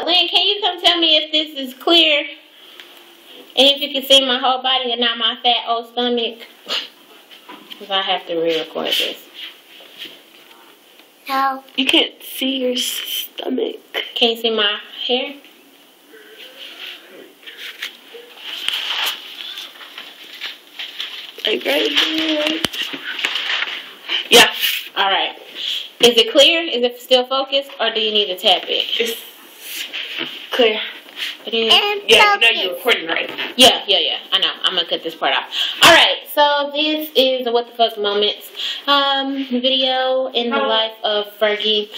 Lynn, can you come tell me if this is clear? And if you can see my whole body and not my fat old stomach? Because I have to re-record this. No. You can't see your stomach. Can you see my hair? Like right here. Yeah. Alright. Is it clear? Is it still focused? Or do you need to tap it? It's clear. And yeah, you know you're recording, right? Yeah. I know. I'm gonna cut this part off. Alright, so this is the What the Fuck Moments video in the life of Fergie.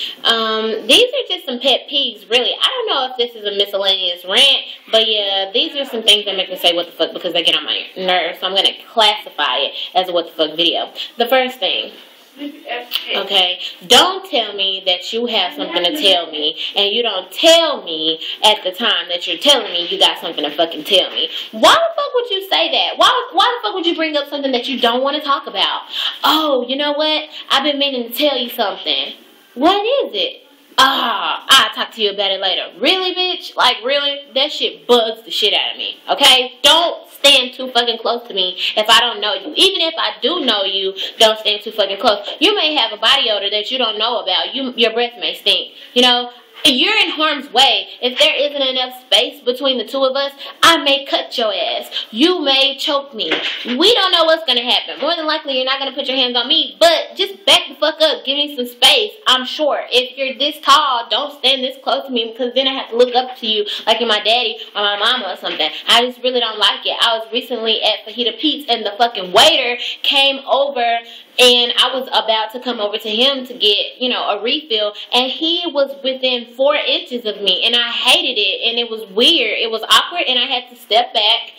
These are just some pet peeves, really. I don't know if this is a miscellaneous rant, but yeah, these are some things that make me say what the fuck because they get on my nerves, so I'm gonna classify it as a what the fuck video. The first thing. Okay, don't tell me that you have something to tell me and you don't tell me at the time that you're telling me you got something to fucking tell me. Why the fuck would you say that? Why the fuck would you bring up something that you don't want to talk about? Oh, you know what? I've been meaning to tell you something. What is it? I'll talk to you about it later. Really, bitch? Like, really? That shit bugs the shit out of me, okay? Don't stand too fucking close to me if I don't know you. Even if I do know you, don't stand too fucking close. You may have a body odor that you don't know about. Your breath may stink, you know? You're in harm's way. If there isn't enough space between the two of us, I may cut your ass. You may choke me. We don't know what's going to happen. More than likely, you're not going to put your hands on me, but just back the fuck up. Give me some space. I'm short. If you're this tall, don't stand this close to me because then I have to look up to you like you're my daddy or my mama or something. I just really don't like it. I was recently at Fajita Pete's and the fucking waiter came over and I was about to come over to him to get, you know, a refill. And he was within 4 inches of me. And I hated it. And it was weird. It was awkward. And I had to step back.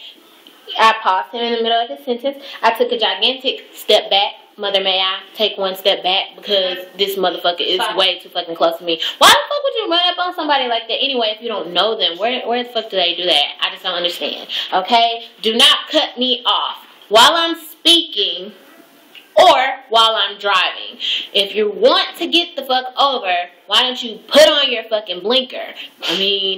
I paused him in the middle of his sentence. I took a gigantic step back. Mother, may I take 1 step back? Because this motherfucker is way too fucking close to me. Why the fuck would you run up on somebody like that anyway if you don't know them? Where the fuck do they do that? I just don't understand. Okay? Do not cut me off while I'm speaking or while I'm driving. If you want to get the fuck over, why don't you put on your fucking blinker? I mean...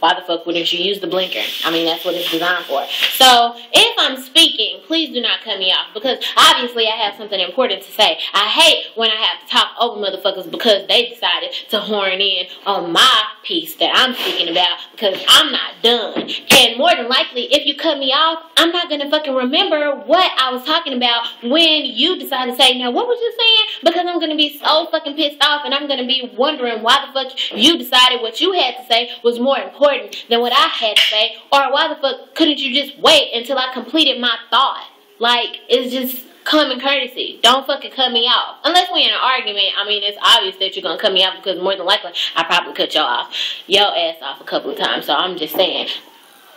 Why the fuck wouldn't you use the blinker? I mean, that's what it's designed for. So, if I'm speaking, please do not cut me off. Because, obviously, I have something important to say. I hate when I have to talk over motherfuckers because they decided to horn in on my piece that I'm speaking about. Because I'm not done. And more than likely, if you cut me off, I'm not going to fucking remember what I was talking about when you decide to say, now, what was you saying? Because I'm going to be so fucking pissed off and I'm going to be wondering why the fuck you decided what you had to say was more important than what I had to say, or why the fuck couldn't you just wait until I completed my thought? Like, it's just common courtesy. Don't fucking cut me off. Unless we're in an argument, I mean, it's obvious that you're gonna cut me off because more than likely, I probably cut your ass off a couple of times, so I'm just saying.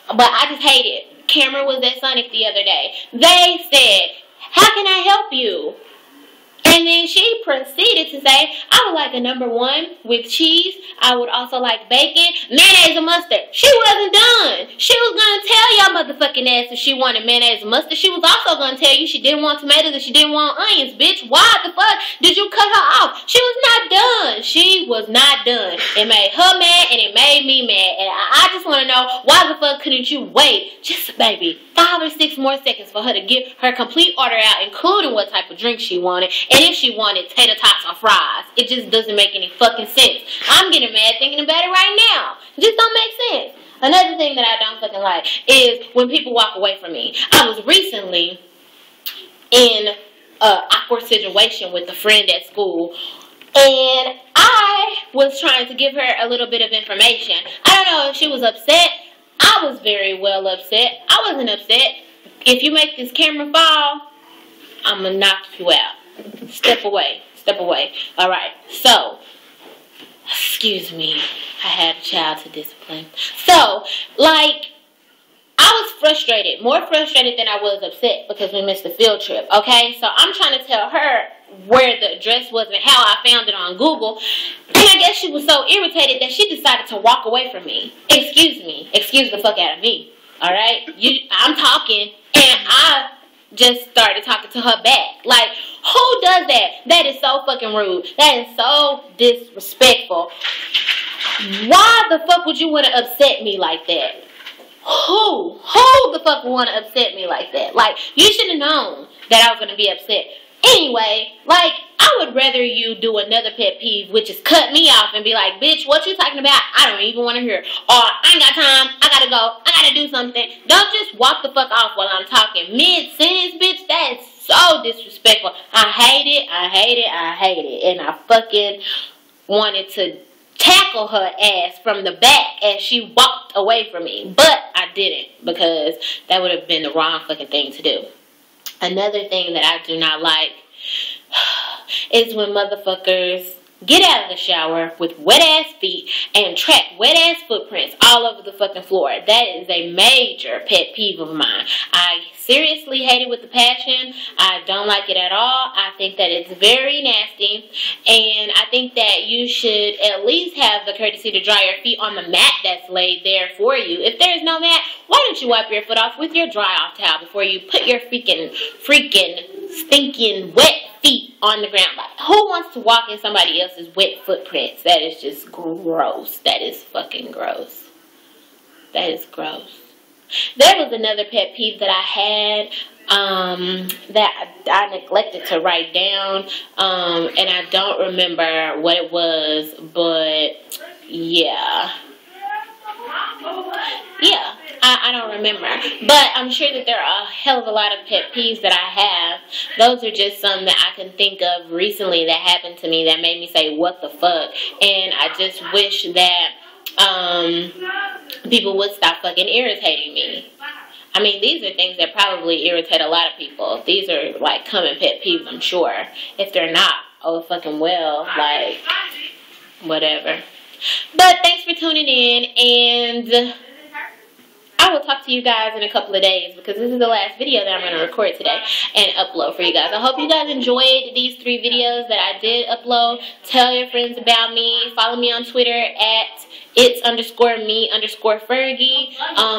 But I just hate it. Cameron was at Sonic the other day. They said, how can I help you? And then she proceeded to say, I would like a #1 with cheese. I would also like bacon, mayonnaise, and mustard. She wasn't done. She was going to tell y'all motherfucking ass if she wanted mayonnaise and mustard. She was also going to tell you she didn't want tomatoes and she didn't want onions, bitch. Why the fuck did you cut her off? She was not done. She was not done. It made her mad and it made me mad. And I just want to know, why the fuck couldn't you wait just maybe 5 or 6 more seconds for her to get her complete order out, including what type of drink she wanted, and if she wanted tater tots or fries. It just doesn't make any fucking sense. I'm getting mad thinking about it right now. It just don't make sense. Another thing that I don't fucking like is when people walk away from me. I was recently in an awkward situation with a friend at school, and I was trying to give her a little bit of information. I don't know if she was upset. I was very well upset. I wasn't upset. If you make this camera fall, I'm gonna knock you out. Step away. Step away. Alright, so, excuse me. I had a child to discipline. So, like, I was frustrated. More frustrated than I was upset because we missed the field trip. Okay? So, I'm trying to tell her where the address was and how I found it on Google. And I guess she was so irritated that she decided to walk away from me. Excuse me. Excuse the fuck out of me. Alright? I'm talking and I just started talking to her back. Like, who does that? That is so fucking rude. That is so disrespectful. Why the fuck would you want to upset me like that? Who the fuck would want to upset me like that? Like, you should have known that I was going to be upset. Anyway, like, I would rather you do another pet peeve, which is cut me off and be like, bitch, what you talking about? I don't even want to hear. Or, I ain't got time. I gotta go. I gotta do something. Don't just walk the fuck off while I'm talking. Mid-sentence, bitch, that is so disrespectful. I hate it. I hate it. I hate it. And I fucking wanted to tackle her ass from the back as she walked away from me. But I didn't, because that would have been the wrong fucking thing to do. Another thing that I do not like is when motherfuckers get out of the shower with wet ass feet and track wet ass footprints all over the fucking floor. That is a major pet peeve of mine. I seriously hate it with the passion. I don't like it at all. I think that it's very nasty, and I think that you should at least have the courtesy to dry your feet on the mat that's laid there for you. If there's no mat, why don't you wipe your foot off with your dry off towel before you put your freaking stinking wet feet on the ground? Like, who wants to walk in somebody else's wet footprints? That is just gross. That is fucking gross. That is gross. There was another pet peeve that I had that I neglected to write down, and I don't remember what it was, but yeah. Yeah, I don't remember. But I'm sure that there are a hell of a lot of pet peeves that I have. Those are just some that I can think of recently that happened to me that made me say, what the fuck? And I just wish that people would stop fucking irritating me. I mean, these are things that probably irritate a lot of people. These are, like, common pet peeves, I'm sure. If they're not, oh, fucking well, like, whatever. But thanks for tuning in, and I will talk to you guys in a couple of days, because this is the last video that I'm going to record today and upload for you guys. I hope you guys enjoyed these 3 videos that I did upload. Tell your friends about me. Follow me on Twitter at its_me_Fergie.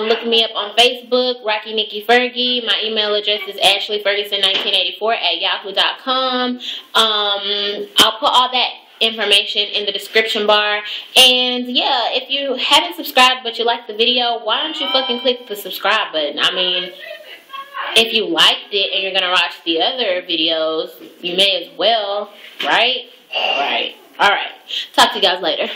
Look me up on Facebook, Rocky Nikki Fergie. My email address is ashleyferguson1984@yahoo.com. I'll put all that information in the description bar. And yeah, if you haven't subscribed but you like the video, why don't you fucking click the subscribe button? I mean, if you liked it and you're gonna watch the other videos, you may as well, right? Alright. Talk to you guys later.